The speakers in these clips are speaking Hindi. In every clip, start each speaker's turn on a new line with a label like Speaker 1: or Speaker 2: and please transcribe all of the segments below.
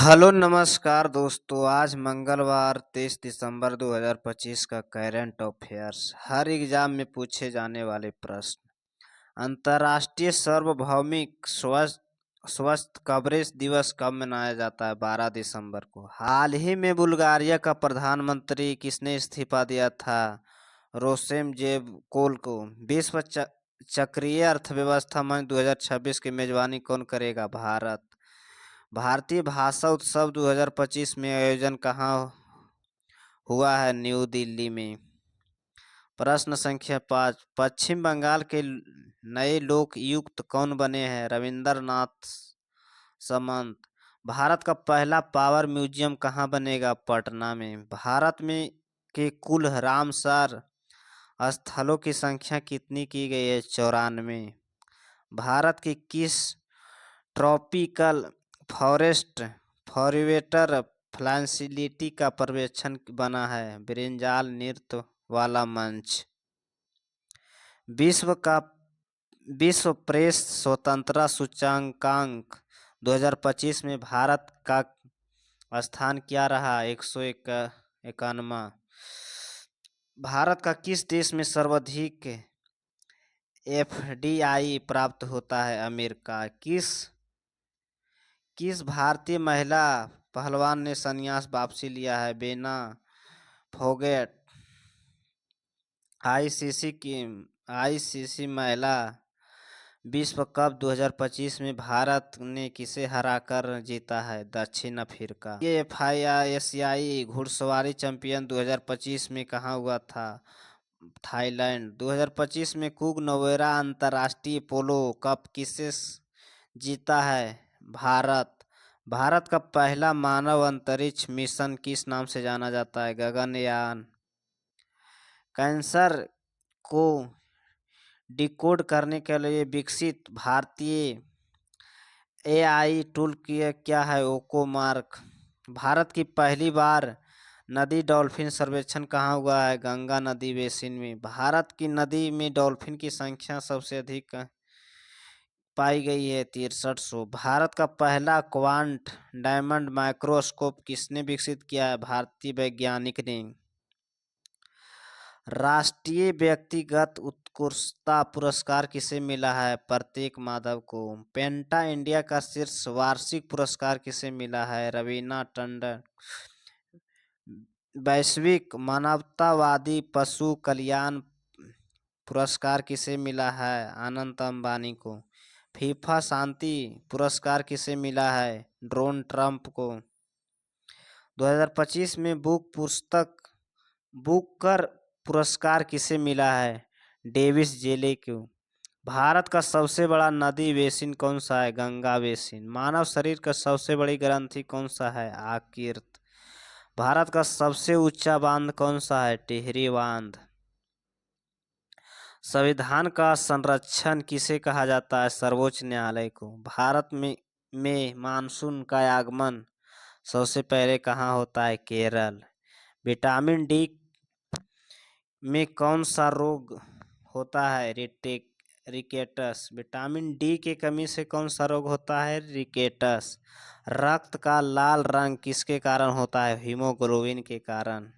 Speaker 1: हेलो नमस्कार दोस्तों। आज मंगलवार 23 दिसंबर 2025 का करंट अफेयर्स हर एग्जाम में पूछे जाने वाले प्रश्न। अंतर्राष्ट्रीय सार्वभौमिक स्वास्थ्य कवरेज दिवस कब मनाया जाता है? 12 दिसंबर को। हाल ही में बुल्गारिया का प्रधानमंत्री किसने इस्तीफा दिया था? रोसेम जेव कोल को। विश्व चक्रीय अर्थव्यवस्था मंच 2026 की मेजबानी कौन करेगा? भारत। भारतीय भाषा उत्सव 2025 में आयोजन कहाँ हुआ है? न्यू दिल्ली में। प्रश्न संख्या 5, पश्चिम बंगाल के नए लोकायुक्त कौन बने हैं? रविंद्रनाथ समंत। भारत का पहला पावर म्यूजियम कहाँ बनेगा? पटना में। भारत में के कुल रामसर स्थलों की संख्या कितनी की गई है? 94। भारत की किस ट्रॉपिकल फॉरेस्ट फॉरेटर फ्लैंसिलिटी का पर्यवेक्षण बना है? ब्रिंजाल नृत्य वाला मंच। विश्व प्रेस स्वतंत्रता सूचकांक 2025 में भारत का स्थान क्या रहा? 191। भारत का किस देश में सर्वाधिक एफडीआई प्राप्त होता है? अमेरिका। किस भारतीय महिला पहलवान ने संन्यास वापसी लिया है? बेना फोगेट। आईसीसी महिला विश्व कप 2025 में भारत ने किसे हराकर जीता है? दक्षिण अफ्रीका। ये एशियाई घुड़सवारी चैंपियन 2025 में कहाँ हुआ था? थाईलैंड। 2025 में कुक नोवेरा अंतर्राष्ट्रीय पोलो कप किसे जीता है? भारत। भारत का पहला मानव अंतरिक्ष मिशन किस नाम से जाना जाता है? गगनयान। कैंसर को डिकोड करने के लिए विकसित भारतीय एआई टूल क्या है? ओकोमार्क। भारत की पहली बार नदी डॉल्फिन सर्वेक्षण कहाँ हुआ है? गंगा नदी बेसिन में। भारत की नदी में डॉल्फिन की संख्या सबसे अधिक पाई गई है 6300। भारत का पहला क्वांट डायमंड माइक्रोस्कोप किसने विकसित किया है? भारतीय वैज्ञानिक ने। राष्ट्रीय व्यक्तिगत उत्कृष्टता पुरस्कार किसे मिला है? प्रत्येक माधव को। पेंटा इंडिया का शीर्ष वार्षिक पुरस्कार किसे मिला है? रवीना टंडन। वैश्विक मानवतावादी पशु कल्याण पुरस्कार किसे मिला है? अनंत अंबानी को। फीफा शांति पुरस्कार किसे मिला है? डोनाल्ड ट्रंप को। 2025 में बुकर पुरस्कार किसे मिला है? डेविस जेले को। भारत का सबसे बड़ा नदी बेसिन कौन सा है? गंगा बेसिन। मानव शरीर का सबसे बड़ी ग्रंथि कौन सा है? यकृत। भारत का सबसे ऊंचा बांध कौन सा है? टिहरी बांध। संविधान का संरक्षण किसे कहा जाता है? सर्वोच्च न्यायालय को। भारत में मानसून का आगमन सबसे पहले कहाँ होता है? केरल। विटामिन डी में कौन सा रोग होता है? रिकेटस। विटामिन डी की कमी से कौन सा रोग होता है? रिकेटस। रक्त का लाल रंग किसके कारण होता है? हीमोग्लोबिन के कारण।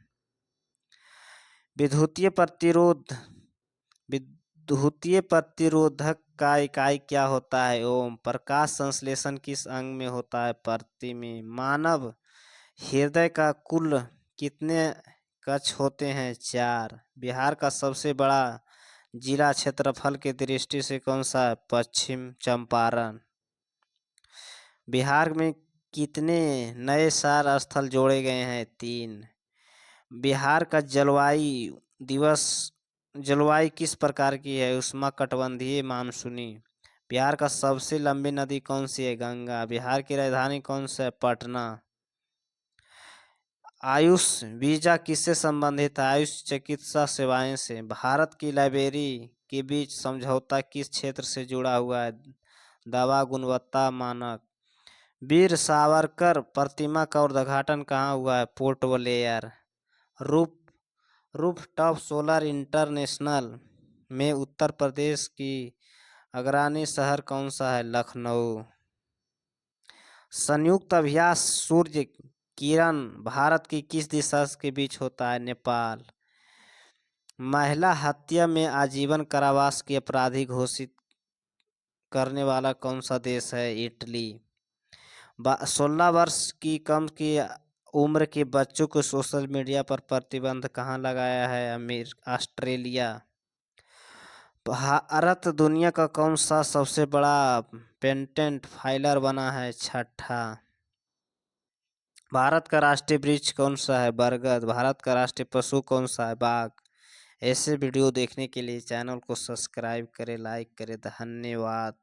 Speaker 1: विद्युतीय प्रतिरोधक का इकाई क्या होता है? ओम। प्रकाश संश्लेषण किस अंग में होता है? प्रति में। मानव हृदय का कुल कितने कक्ष होते हैं? 4। बिहार का सबसे बड़ा जिला क्षेत्रफल की दृष्टि से कौन सा है? पश्चिम चंपारण। बिहार में कितने नए सौर स्थल जोड़े गए हैं? 3। बिहार का जलवायु किस प्रकार की है? उष्णकटिबंधीय मानसूनी। बिहार का सबसे लंबी नदी कौन सी है? गंगा। बिहार की राजधानी कौन सा है? पटना। आयुष वीजा किससे संबंधित है? आयुष चिकित्सा सेवाएं से। भारत की लाइब्रेरी के बीच समझौता किस क्षेत्र से जुड़ा हुआ है? दवा गुणवत्ता मानक। वीर सावरकर प्रतिमा का उद्घाटन कहाँ हुआ है? Port Blair. Rooftop solar international में उत्तर प्रदेश की अग्रणी शहर कौन सा है? लखनऊ। संयुक्त अभ्यास सूर्य किरण भारत की किस दिशा के बीच होता है? नेपाल। महिला हत्या में आजीवन कारावास की अपराधी घोषित करने वाला कौन सा देश है? इटली। 16 वर्ष की कम की उम्र के बच्चों को सोशल मीडिया पर प्रतिबंध कहाँ लगाया है? ऑस्ट्रेलिया। भारत दुनिया का कौन सा सबसे बड़ा पेटेंट फाइलर बना है? छठा। भारत का राष्ट्रीय वृक्ष कौन सा है? बरगद। भारत का राष्ट्रीय पशु कौन सा है? बाघ। ऐसे वीडियो देखने के लिए चैनल को सब्सक्राइब करें, लाइक करें। धन्यवाद।